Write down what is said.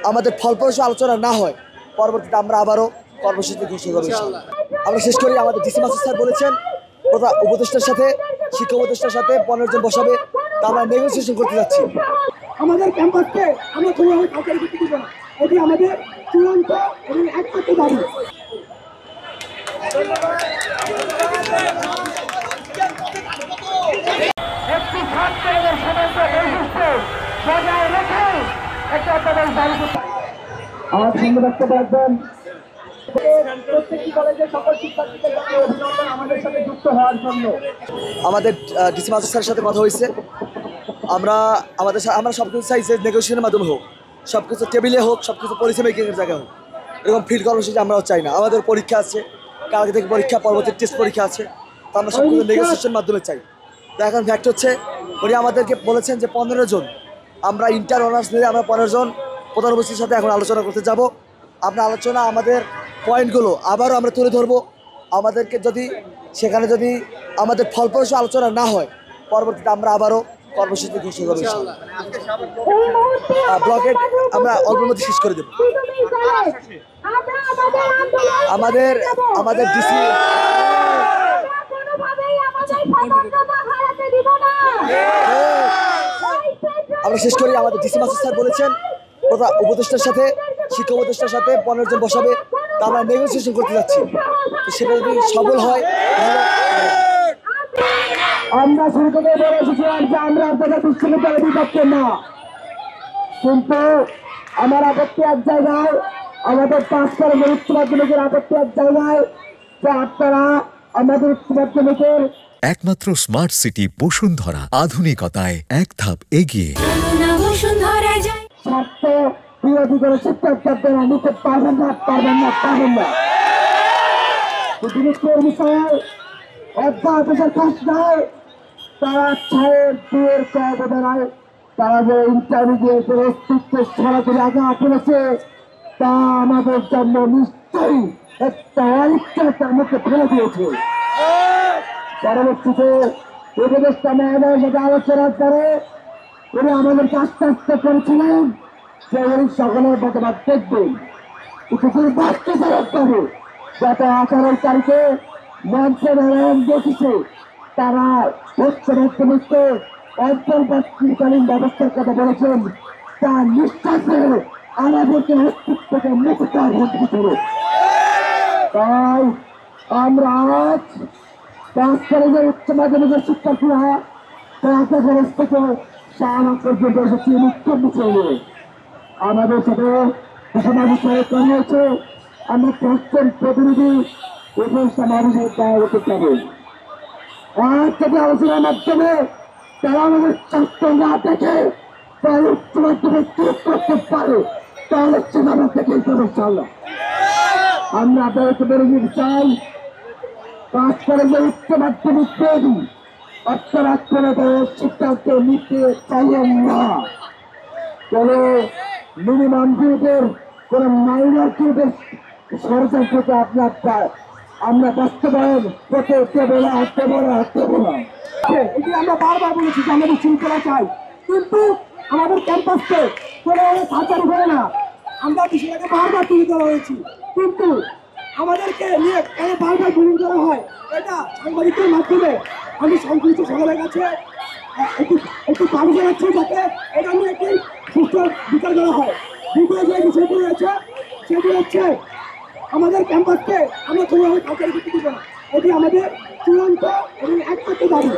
আমাদের ফলপ্রসূ আলোচনা না হয়, পরবর্তীতে আমরা আবারও কর্মসূচি ঘোষণা করব। আমরা শেষ করি, আমাদের ডিসি মাসুদ স্যার বলেছেন প্রধান উপদেষ্টার সাথে, শিক্ষা উপদেষ্টার সাথে 15 জন বসাবে, তা আমরা নেগোসিয়েশন করতে যাচ্ছি। আমাদের ক্যাম্পাসকে আমরা কোনোভাবে কাউকে করতে দিব না, এটি আমাদের চূড়ান্ত এবং একমাত্র দাবি। একটি ছাত্রদের সমস্ত বৈশিষ্ট্য বজায় রেখে একটা তাদের দাবি করতে আমার সঙ্গে বক্তব্য রাখবেন প্রত্যেকটি কলেজের সকল শিক্ষার্থীদের অভিনন্দন আমাদের সাথে যুক্ত হওয়ার জন্য। আমাদের ডিসি মাসুদ স্যারের সাথে কথা হয়েছে, আমরা সব কিছু চাই যে নেগোসিয়েশনের মাধ্যমে হোক, সব কিছু টেবিলে হোক, সব কিছু পলিসি মেকিংয়ের জায়গায় হোক। এরকম ফিল্ড কর্মসূচি আমরাও চাই না। আমাদের পরীক্ষা আছে, কালকে থেকে পরীক্ষা, পরবর্তী টেস্ট পরীক্ষা আছে, তো আমরা সব কিছু নেগোসিয়েশনের মাধ্যমে চাই। তো এখন ফ্যাক্ট হচ্ছে উনি আমাদেরকে বলেছেন যে 15 জন, আমরা ইন্টার অনার্স নিয়ে আমরা 15 জন প্রধান উপস্থিতির সাথে এখন আলোচনা করতে যাব। আমরা আলোচনা আমাদের পয়েন্টগুলো আবারও আমরা তুলে ধরবো। আমাদেরকে সেখানে যদি আমাদের ফলপ্রসূ আলোচনা না হয়, পরবর্তীতে আমরা আবারও কর্মসূচি ঘোষণা করব। ব্লকেট আমরা অল্পের মধ্যে শেষ করে দেব। আমাদের ডিসি আমরা শেষ করি, আমাদের ডিসি মাসুদ স্যার বলেছেন প্রধান উপদেষ্টার সাথে, শিক্ষা উপদেষ্টার সাথে 15 জন বসাবে, তা আমরা নেগোসিয়েশন করতে যাচ্ছি। তো সেটা যদি সফল হয়, আমরা শুরু থেকে বলে এসেছিলাম যে আমরা আপনাদের বিশ্ববিদ্যালয়ের বিপক্ষে না, কিন্তু আমার আপত্তি এক জায়গায়, আমাদের 5 কলেজের উচ্চ মাধ্যমিকের আপত্তি এক জায়গায়, যে আপনারা আমাদের উচ্চ মাধ্যমিকের একমাত্র স্মার্ট সিটি বসুন্ধরা, আধুনিকতায় এক ধাপ এগিয়ে। স্বার্থ বিরোধী করে শিক্ষার্থীরা নিতে পারবেন না। গুরুত্বের বিষয়ে অধ্যাপকের কাজ নয়, তারা ছায়ের দুয়ের কবদায় তারা যে ইন্টারমিডিয়েটের অস্তিত্বের সরাসরি আঘাত করেছে, তা আমাদের জন্য নিশ্চয়ই একটা অনিশ্চয়তার মুখে ফেলে দিয়েছে। পরবর্তীতে উপদেষ্টা মহোদয়ের সাথে আলোচনার পরে উনি আমাদেরকে আশ্বস্ত করেছিলেন যে উনি সকলের মতামত দেখবেন। কিছু বাস্তবতা হবে, গত 18 তারিখে মন্ত্রণালয় দেখেছে তারা উচ্চ মাধ্যমিককে অন্তর্বর্তীকালীন ব্যবস্থার কথা বলেছেন, তা নিঃশ্বাসে আমাদেরকে অস্তিত্বকে মুক্তার হতে হবে। তাই আমরা আজ 5 কলেজের উচ্চ মাধ্যমিকের শিক্ষার্থীরা ক্লাসে খরচ থেকে শাহবাগ পর্যন্ত এসেছি মুখ্য বিষয় নিয়ে। আমাদের সাথে ঘোষণা বিষয়ে করিয়েছে আমরা 5জন প্রতিনিধি উপদেষ্টা মানুষের দায় হতে পারে। আজ থেকে আলোচনার মাধ্যমে তারা আমাদের ছাত্র না দেখে তার উচ্চ মাধ্যমিক চুপ করতে পারে, তাহলে সেখানে থেকেই সমস্যা হলো। আমরা আপনাদেরকে বেরিয়ে চাই 5 কলেজের উচ্চ মাধ্যমিক তৈরি অর্থরাজ করে সিদ্ধান্ত নিতে চাইলেন না। কোন মিনিমাম গ্রুপের, কোন মাইনর গ্রুপের ষড়যন্ত্রকে আমরা বাস্তবায়ন করতে দেবো না। এটি আমরা বারবার বলেছি যে আমাদের শৃঙ্খলা চাই, কিন্তু আমাদের ক্যাম্পাসকে কোনোভাবে সাঁচারি করে না। আমরা বিষয়টাকে বারবার তুলে ধরা হয়েছি, কিন্তু আমাদেরকে নিয়ে কেন বারবার গুলি করা হয়, এটা সাংবাদিকদের মাধ্যমে আমি সংশ্লিষ্ট সকলের কাছে একটু দাবি জানাচ্ছি যাতে এটা নিয়ে একটি সুষ্ঠু বিচার করা হয়। দ্বিতীয় যে বিষয়টি রয়েছে সেটি হচ্ছে আমাদের ক্যাম্পাসকে আমরা কোনোভাবে কাউকে করতে দিব না, এটি আমাদের চূড়ান্ত এবং একমাত্র দাবি।